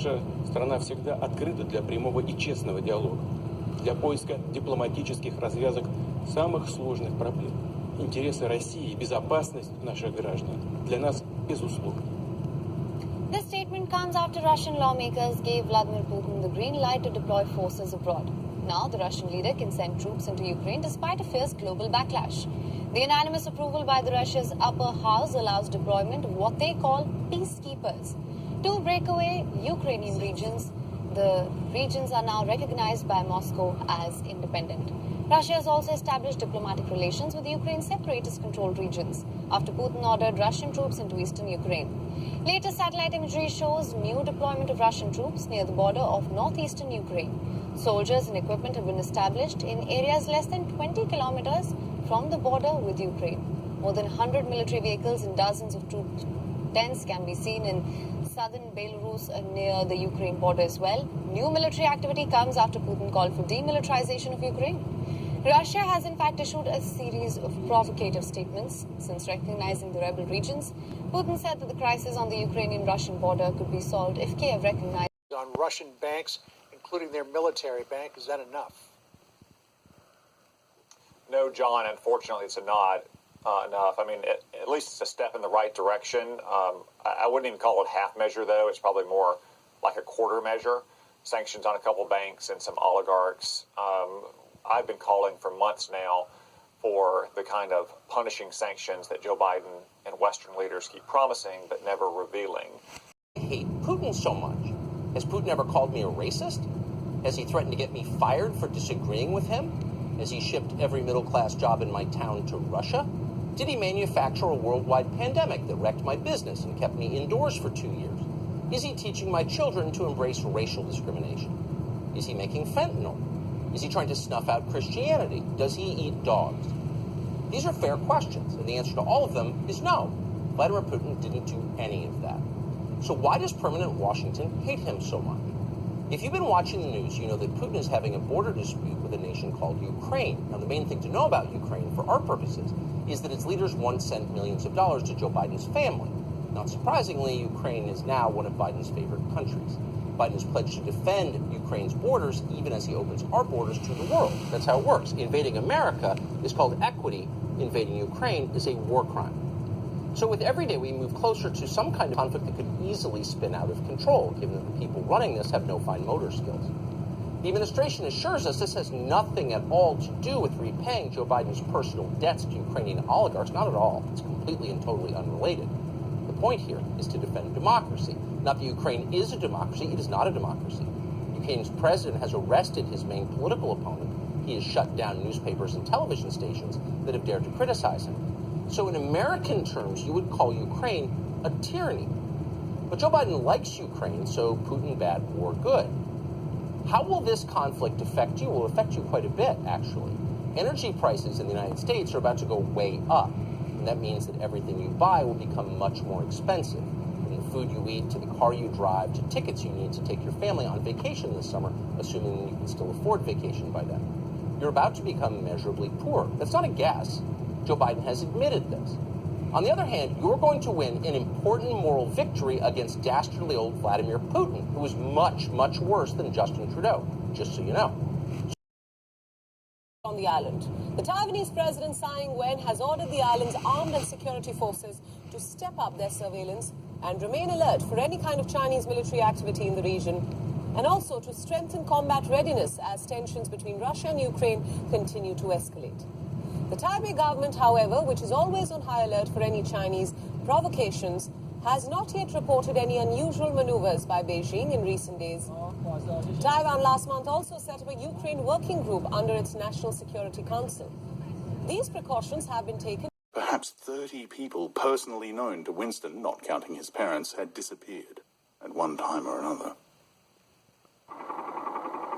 Наша страна всегда открыта для прямого и честного диалога, для поиска дипломатических развязок самых сложных проблем. Интересы России и безопасность наших граждан для нас безусловны. This statement comes after Russian lawmakers gave Vladimir Putin the green light to deploy forces abroad. Now, the Russian leader can send troops into Ukraine despite a fierce global backlash. The unanimous approval by the Russia's upper house allows deployment of what they call peacekeepers to breakaway Ukrainian regions. The regions are now recognized by Moscow as independent. Russia has also established diplomatic relations with Ukraine's separatist-controlled regions after Putin ordered Russian troops into eastern Ukraine. Latest satellite imagery shows new deployment of Russian troops near the border of northeastern Ukraine. Soldiers and equipment have been established in areas less than 20 kilometers from the border with Ukraine. More than 100 military vehicles and dozens of troop tents can be seen in southern Belarus near the Ukraine border as well. New military activity comes after Putin called for demilitarization of Ukraine. Russia has in fact issued a series of provocative statements since recognizing the rebel regions. Putin said that the crisis on the Ukrainian-Russian border could be solved if Kiev recognized on Russian banks, including their military bank. Is that enough? No, John, unfortunately, it's not enough. I mean, at least it's a step in the right direction. I wouldn't even call it half measure, though. It's probably more like a quarter measure. Sanctions on a couple banks and some oligarchs. I've been calling for months now for the kind of punishing sanctions that Joe Biden and Western leaders keep promising but never revealing. I hate Putin so much. Has Putin ever called me a racist? Has he threatened to get me fired for disagreeing with him? Has he shipped every middle-class job in my town to Russia? Did he manufacture a worldwide pandemic that wrecked my business and kept me indoors for 2 years? Is he teaching my children to embrace racial discrimination? Is he making fentanyl? Is he trying to snuff out Christianity? Does he eat dogs? These are fair questions, and the answer to all of them is no. Vladimir Putin didn't do any of that. So why does permanent Washington hate him so much? If you've been watching the news, you know that Putin is having a border dispute with a nation called Ukraine. Now, the main thing to know about Ukraine, for our purposes, is that its leaders once sent millions of dollars to Joe Biden's family. Not surprisingly, Ukraine is now one of Biden's favorite countries. Biden has pledged to defend Ukraine's borders even as he opens our borders to the world. That's how it works. Invading America is called equity. Invading Ukraine is a war crime. So with every day, we move closer to some kind of conflict that could easily spin out of control, given that the people running this have no fine motor skills. The administration assures us this has nothing at all to do with repaying Joe Biden's personal debts to Ukrainian oligarchs. Not at all. It's completely and totally unrelated. The point here is to defend democracy. Not that Ukraine is a democracy. It is not a democracy. Ukraine's president has arrested his main political opponent. He has shut down newspapers and television stations that have dared to criticize him. So in American terms, you would call Ukraine a tyranny. But Joe Biden likes Ukraine, so Putin bad, war good. How will this conflict affect you? It will affect you quite a bit, actually. Energy prices in the United States are about to go way up. And that means that everything you buy will become much more expensive. From the food you eat, to the car you drive, to tickets you need to take your family on vacation this summer, assuming you can still afford vacation by then. You're about to become immeasurably poor. That's not a guess. Joe Biden has admitted this. On the other hand, you're going to win an important moral victory against dastardly old Vladimir Putin, who is much, much worse than Justin Trudeau, just so you know. On the island, the Taiwanese president Tsai Ing-wen has ordered the island's armed and security forces to step up their surveillance and remain alert for any kind of Chinese military activity in the region, and also to strengthen combat readiness as tensions between Russia and Ukraine continue to escalate. The Taipei government, however, which is always on high alert for any Chinese provocations, has not yet reported any unusual maneuvers by Beijing in recent days. Taiwan last month also set up a Ukraine working group under its National Security Council. These precautions have been taken. Perhaps 30 people personally known to Winston, not counting his parents, had disappeared at one time or another.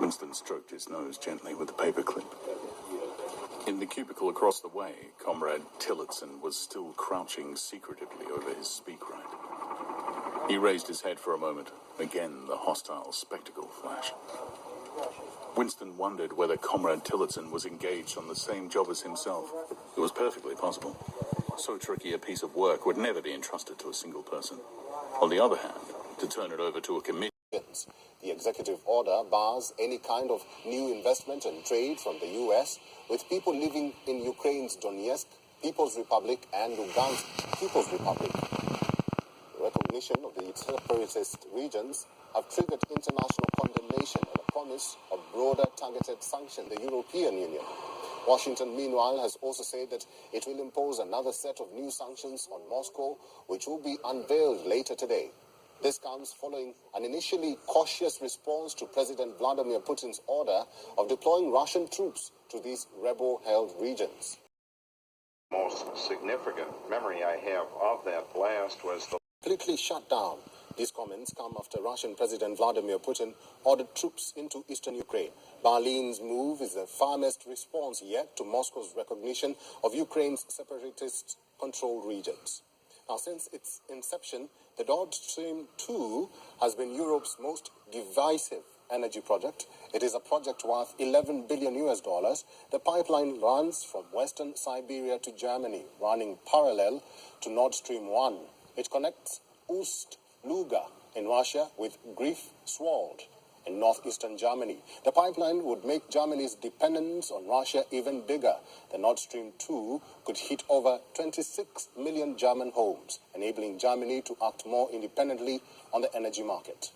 Winston stroked his nose gently with a paperclip. In the cubicle across the way, Comrade Tillotson was still crouching secretively over his speakwrite. He raised his head for a moment. Again, the hostile spectacle flashed. Winston wondered whether Comrade Tillotson was engaged on the same job as himself. It was perfectly possible. So tricky a piece of work would never be entrusted to a single person. On the other hand, to turn it over to a committee The executive order bars any kind of new investment and trade from the U.S. with people living in Ukraine's Donetsk People's Republic and Lugansk People's Republic. The recognition of the separatist regions have triggered international condemnation and a promise of broader targeted sanctions. The European Union. Washington, meanwhile, has also said that it will impose another set of new sanctions on Moscow, which will be unveiled later today. This comes following an initially cautious response to President Vladimir Putin's order of deploying Russian troops to these rebel-held regions. Most significant memory I have of that blast was the completely shut down. These comments come after Russian President Vladimir Putin ordered troops into eastern Ukraine. Berlin's move is the firmest response yet to Moscow's recognition of Ukraine's separatist-controlled regions. Now, since its inception, the Nord Stream 2 has been Europe's most divisive energy project. It is a project worth $11 billion. The pipeline runs from western Siberia to Germany, running parallel to Nord Stream 1. It connects Ust-Luga in Russia with Greifswald in northeastern Germany. The pipeline would make Germany's dependence on Russia even bigger. The Nord Stream 2 could hit over 26 million German homes, enabling Germany to act more independently on the energy market.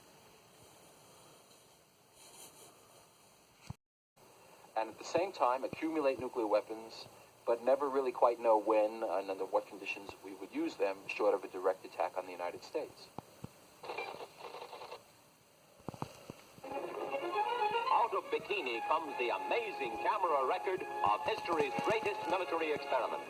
And at the same time accumulate nuclear weapons, but never really quite know when and under what conditions we would use them, short of a direct attack on the United States. Out of Bikini comes the amazing camera record of history's greatest military experiment.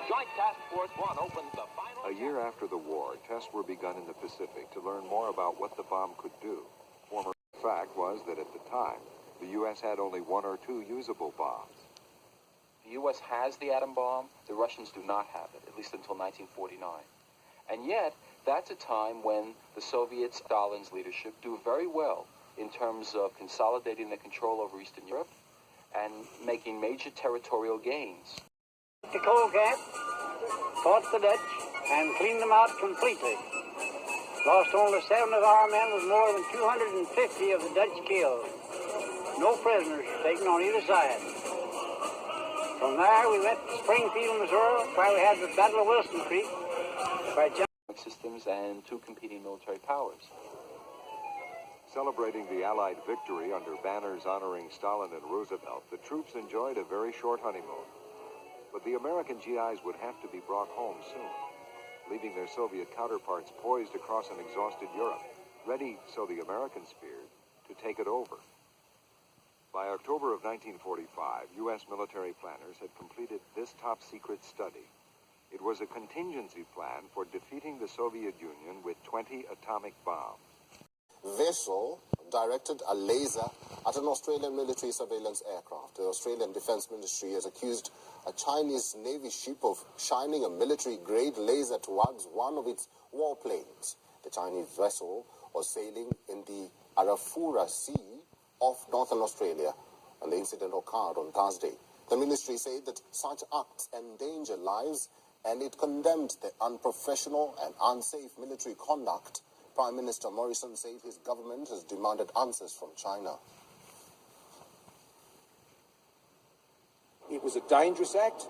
Joint Task Force 1 opens the final... A year after the war, tests were begun in the Pacific to learn more about what the bomb could do. Former fact was that at the time, the U.S. had only one or two usable bombs. The U.S. has the atom bomb. The Russians do not have it, at least until 1949. And yet, that's a time when the Soviets, Stalin's leadership, do very well in terms of consolidating their control over Eastern Europe and making major territorial gains. The cold cap, fought the Dutch, and cleaned them out completely. Lost only 7 of our men with more than 250 of the Dutch killed. No prisoners taken on either side. From there, we went to Springfield, Missouri, where we had the Battle of Wilson Creek, where systems and 2 competing military powers. Celebrating the Allied victory under banners honoring Stalin and Roosevelt, the troops enjoyed a very short honeymoon. But the American GIs would have to be brought home soon, leaving their Soviet counterparts poised across an exhausted Europe, ready, so the Americans feared, to take it over. By October of 1945, U.S. military planners had completed this top-secret study. It was a contingency plan for defeating the Soviet Union with 20 atomic bombs. Vessel directed a laser at an Australian military surveillance aircraft. The Australian Defence Ministry has accused a Chinese Navy ship of shining a military-grade laser towards one of its warplanes. The Chinese vessel was sailing in the Arafura Sea off northern Australia, and the incident occurred on Thursday. The ministry said that such acts endanger lives, and it condemned the unprofessional and unsafe military conduct. Prime Minister Morrison said his government has demanded answers from China. It was a dangerous act.